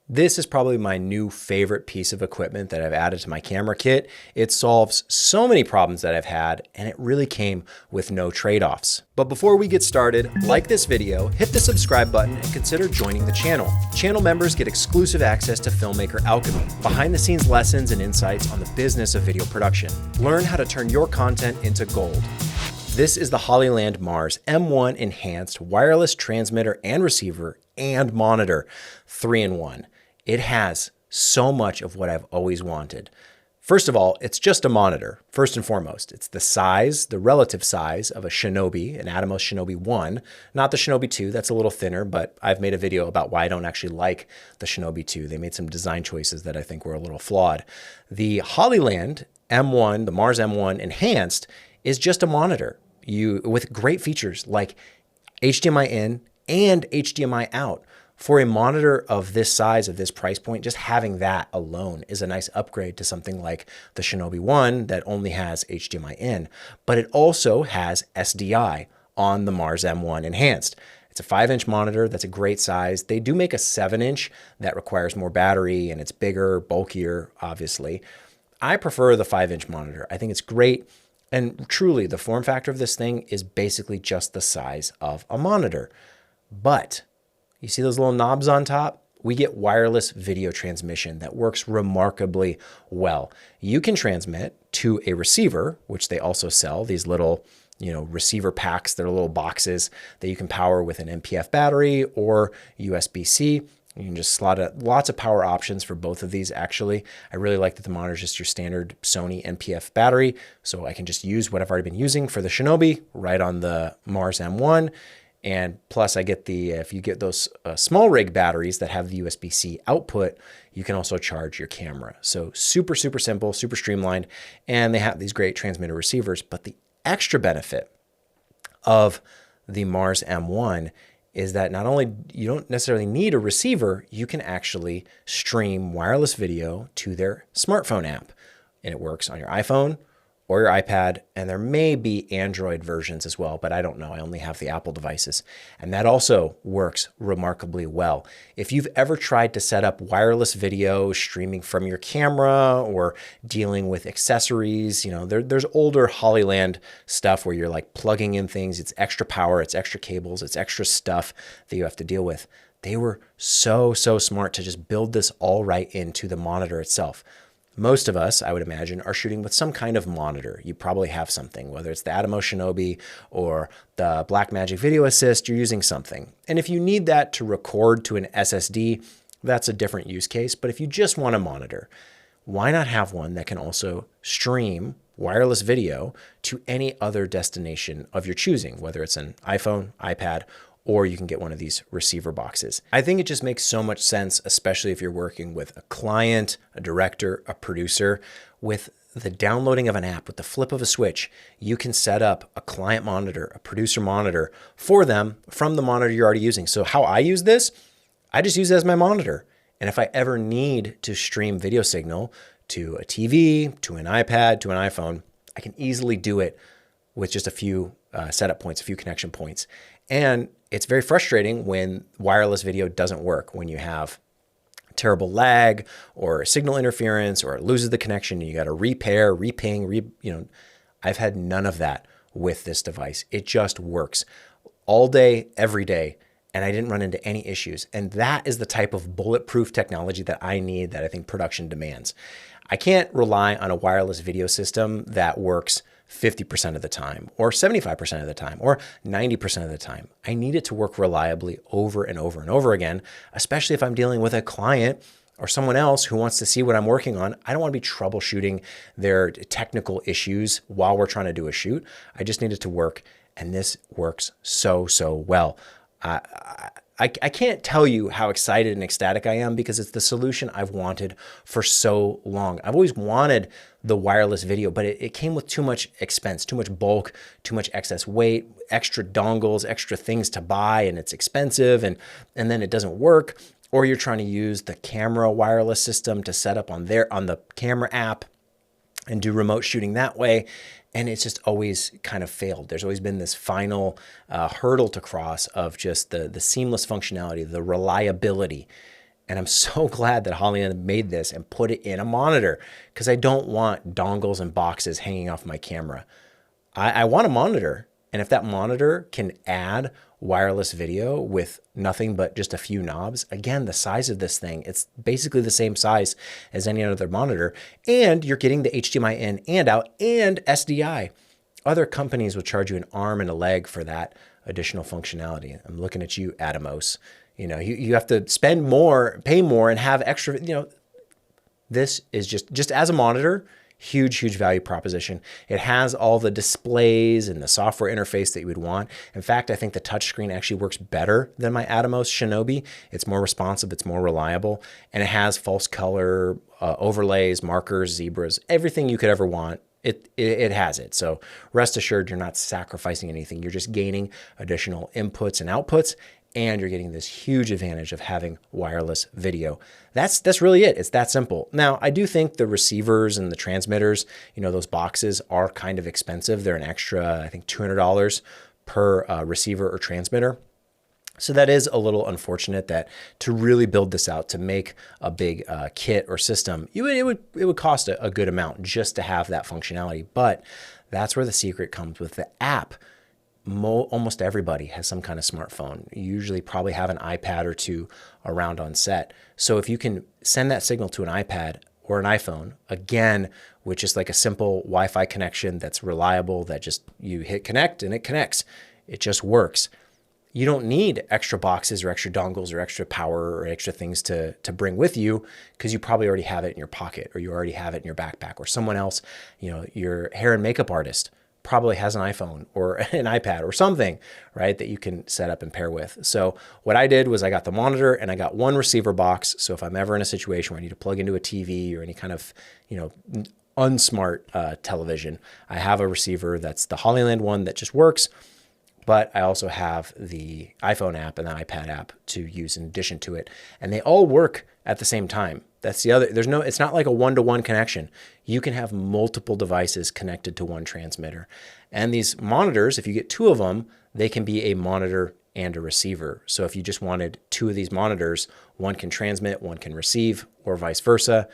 This is probably my new favorite piece of equipment that I've added to my camera kit. It solves so many problems that I've had, and it really came with no trade-offs. But before we get started, like this video, hit the subscribe button, and consider joining the channel. Channel members get exclusive access to Filmmaker Alchemy, behind-the-scenes lessons and insights on the business of video production. Learn how to turn your content into gold. This is the Hollyland Mars M1 Enhanced Wireless Transmitter and Receiver and Monitor, 3-in-1. It has so much of what I've always wanted. First of all, it's just a monitor, first and foremost. It's the size, the relative size of a Shinobi, an Atomos Shinobi 1, not the Shinobi 2, that's a little thinner, but I've made a video about why I don't actually like the Shinobi 2. They made some design choices that I think were a little flawed. The Hollyland M1, the Mars M1 Enhanced, is just a monitor with great features like HDMI in and HDMI out. For a monitor of this size, of this price point, just having that alone is a nice upgrade to something like the Shinobi 1 that only has HDMI in, but it also has SDI on the Mars M1 Enhanced. It's a 5-inch monitor. That's a great size. They do make a 7-inch that requires more battery and it's bigger, bulkier, obviously. I prefer the 5-inch monitor. I think it's great. And truly, the form factor of this thing is basically just the size of a monitor. But you see those little knobs on top? We get wireless video transmission that works remarkably well. You can transmit to a receiver, which they also sell, these little, receiver packs. They're little boxes that you can power with an NPF battery or USB-C. You can just slot it, lots of power options for both of these, actually. I really like that the monitor is just your standard Sony NPF battery, so I can just use what I've already been using for the Shinobi right on the Mars M1. And plus I get if you get those small rig batteries that have the USB-C output, you can also charge your camera. So super, super simple, super streamlined. And they have these great transmitter receivers, but the extra benefit of the Mars M1 is that not only you don't necessarily need a receiver, you can actually stream wireless video to their smartphone app. And it works on your iPhone or your iPad, and there may be Android versions as well, but I don't know. I only have the Apple devices. And that also works remarkably well. If you've ever tried to set up wireless video streaming from your camera or dealing with accessories, there's older Hollyland stuff where you're like plugging in things. It's extra power, it's extra cables, it's extra stuff that you have to deal with. They were so smart to just build this all right into the monitor itself. Most of us, I would imagine, are shooting with some kind of monitor. You probably have something, whether it's the Atomos Shinobi or the Blackmagic Video Assist, you're using something. And if you need that to record to an SSD, that's a different use case. But if you just want a monitor, why not have one that can also stream wireless video to any other destination of your choosing, whether it's an iPhone, iPad, or you can get one of these receiver boxes. I think it just makes so much sense, especially if you're working with a client, a director, a producer. With the downloading of an app, with the flip of a switch, you can set up a client monitor, a producer monitor for them from the monitor you're already using. So how I use this, I just use it as my monitor. And if I ever need to stream video signal to a TV, to an iPad, to an iPhone, I can easily do it with just a few setup points, a few connection points. And it's very frustrating when wireless video doesn't work, when you have terrible lag or signal interference or it loses the connection and you got to repair, reping, I've had none of that with this device. It just works all day, every day. And I didn't run into any issues. And that is the type of bulletproof technology that I need, that I think production demands. I can't rely on a wireless video system that works 50% of the time or 75% of the time or 90% of the time. I need it to work reliably over and over and over again, especially if I'm dealing with a client or someone else who wants to see what I'm working on. I don't want to be troubleshooting their technical issues while we're trying to do a shoot. I just need it to work, and this works so well. I can't tell you how excited and ecstatic I am, because it's the solution I've wanted for so long. I've always wanted the wireless video, but it came with too much expense, too much bulk, too much excess weight, extra dongles, extra things to buy, and it's expensive, and then it doesn't work. Or you're trying to use the camera wireless system to set up on the camera app and do remote shooting that way. And it's just always kind of failed. There's always been this final hurdle to cross of just the seamless functionality, the reliability. And I'm so glad that Hollyland made this and put it in a monitor, because I don't want dongles and boxes hanging off my camera. I want a monitor. And if that monitor can add wireless video with nothing but just a few knobs, again, the size of this thing, it's basically the same size as any other monitor. And you're getting the HDMI in and out and SDI. Other companies will charge you an arm and a leg for that additional functionality. I'm looking at you, Atomos. You know, you have to spend more, pay more, and have extra, you know. This is just as a monitor, huge, huge value proposition. It has all the displays and the software interface that you would want. In fact, I think the touchscreen actually works better than my Atomos Shinobi. It's more responsive, it's more reliable, and it has false color overlays, markers, zebras, everything you could ever want. It has it. So rest assured, you're not sacrificing anything. You're just gaining additional inputs and outputs, and you're getting this huge advantage of having wireless video. That's really it. It's that simple. Now, I do think the receivers and the transmitters, you know, those boxes are kind of expensive. They're an extra, I think, $200 per receiver or transmitter. So that is a little unfortunate that to really build this out, to make a big kit or system, it would cost a good amount just to have that functionality. But that's where the secret comes with the app. Almost everybody has some kind of smartphone. You usually probably have an iPad or two around on set. So if you can send that signal to an iPad or an iPhone, again, with just like a simple Wi-Fi connection that's reliable, that just you hit connect and it connects. It just works. You don't need extra boxes or extra dongles or extra power or extra things to bring with you, because you probably already have it in your pocket, or you already have it in your backpack, or someone else, you know, your hair and makeup artist probably has an iPhone or an iPad or something, right, that you can set up and pair with. So what I did was I got the monitor and I got one receiver box. So if I'm ever in a situation where I need to plug into a TV or any kind of, you know, unsmart television, I have a receiver that's the Hollyland one that just works. But I also have the iPhone app and the iPad app to use in addition to it. And they all work at the same time. That's the other, it's not like a one-to-one connection. You can have multiple devices connected to one transmitter. And these monitors, if you get two of them, they can be a monitor and a receiver. So if you just wanted two of these monitors, one can transmit, one can receive, or vice versa.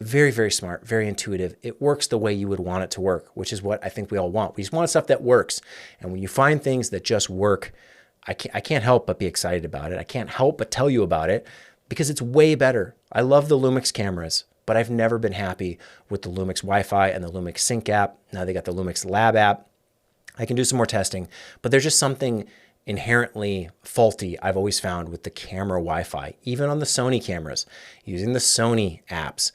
Very, very smart, very intuitive. It works the way you would want it to work, which is what I think we all want. We just want stuff that works. And when you find things that just work, I can't help but be excited about it. I can't help but tell you about it, because it's way better. I love the Lumix cameras, but I've never been happy with the Lumix Wi-Fi and the Lumix Sync app. Now they got the Lumix Lab app. I can do some more testing, but there's just something inherently faulty I've always found with the camera Wi-Fi, even on the Sony cameras, using the Sony apps.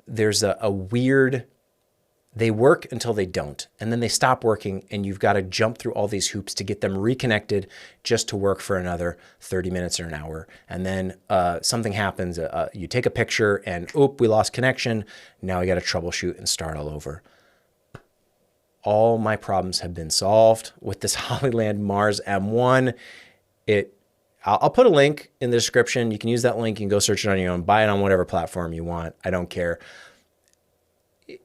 There's a weird, they work until they don't, and then they stop working, and you've got to jump through all these hoops to get them reconnected just to work for another 30 minutes or an hour. And then something happens, you take a picture and, oop, we lost connection. Now we got to troubleshoot and start all over. All my problems have been solved with this Hollyland Mars M1. I'll put a link in the description. You can use that link. You can go search it on your own. Buy it on whatever platform you want. I don't care.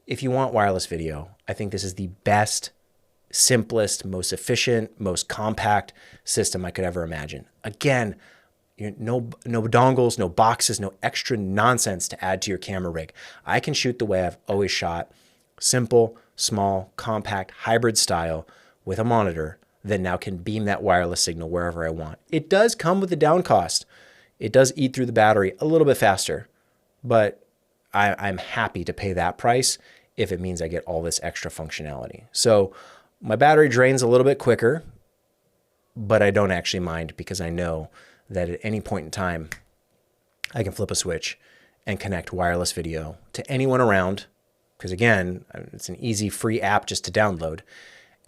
If you want wireless video, I think this is the best, simplest, most efficient, most compact system I could ever imagine. Again, no dongles, no boxes, no extra nonsense to add to your camera rig. I can shoot the way I've always shot. Simple, small, compact, hybrid style with a monitor that now can beam that wireless signal wherever I want. It does come with a down cost. It does eat through the battery a little bit faster, but I'm happy to pay that price if it means I get all this extra functionality. So my battery drains a little bit quicker, but I don't actually mind, because I know that at any point in time, I can flip a switch and connect wireless video to anyone around, because again, it's an easy free app just to download.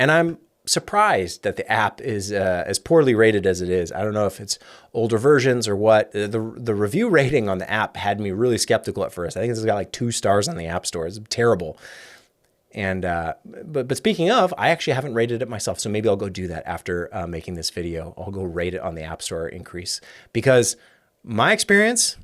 And I'm surprised that the app is as poorly rated as it is. I don't know if it's older versions or what. The review rating on the app had me really skeptical at first. I think it's got like 2 stars on the App Store. It's terrible. And but speaking of, I actually haven't rated it myself, so maybe I'll go do that after making this video. I'll go rate it on the App Store increase, because my experience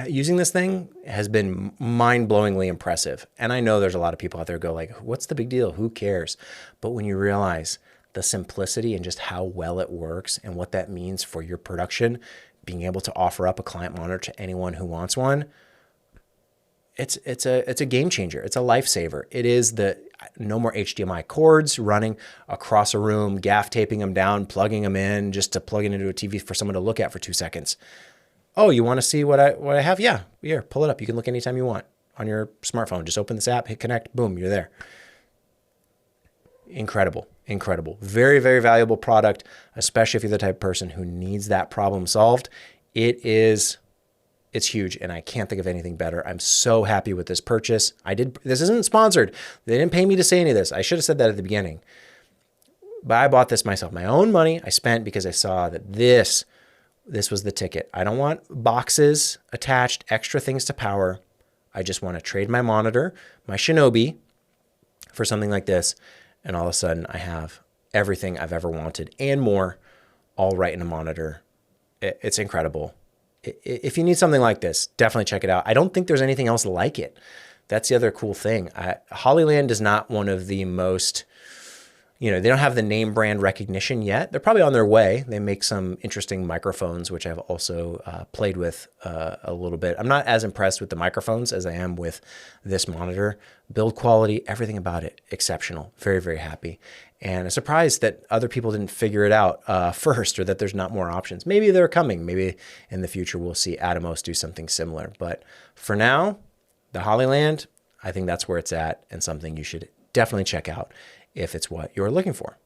using this thing has been mind-blowingly impressive. And I know there's a lot of people out there who go like, what's the big deal? Who cares? But when you realize the simplicity and just how well it works and what that means for your production, being able to offer up a client monitor to anyone who wants one, it's a game changer. It's a lifesaver. It is the no more HDMI cords running across a room, gaff taping them down, plugging them in just to plug it into a TV for someone to look at for 2 seconds. Oh, you want to see what I have? Yeah, here, pull it up. You can look anytime you want on your smartphone. Just open this app, hit connect, boom, you're there. Incredible, incredible. Very, very valuable product, especially if you're the type of person who needs that problem solved. It's huge, and I can't think of anything better. I'm so happy with this purchase. This isn't sponsored. They didn't pay me to say any of this. I should have said that at the beginning. But I bought this myself. My own money I spent because I saw that this was the ticket. I don't want boxes attached, extra things to power. I just want to trade my monitor, my Shinobi, for something like this. And all of a sudden I have everything I've ever wanted and more all right in a monitor. It's incredible. If you need something like this, definitely check it out. I don't think there's anything else like it. That's the other cool thing. Hollyland is not one of the most, they don't have the name brand recognition yet. They're probably on their way. They make some interesting microphones, which I've also played with a little bit. I'm not as impressed with the microphones as I am with this monitor. Build quality, everything about it, exceptional. Very, very happy. And I'm surprised that other people didn't figure it out first, or that there's not more options. Maybe they're coming. Maybe in the future we'll see Atomos do something similar. But for now, the Hollyland, I think that's where it's at, and something you should definitely check out if it's what you're looking for.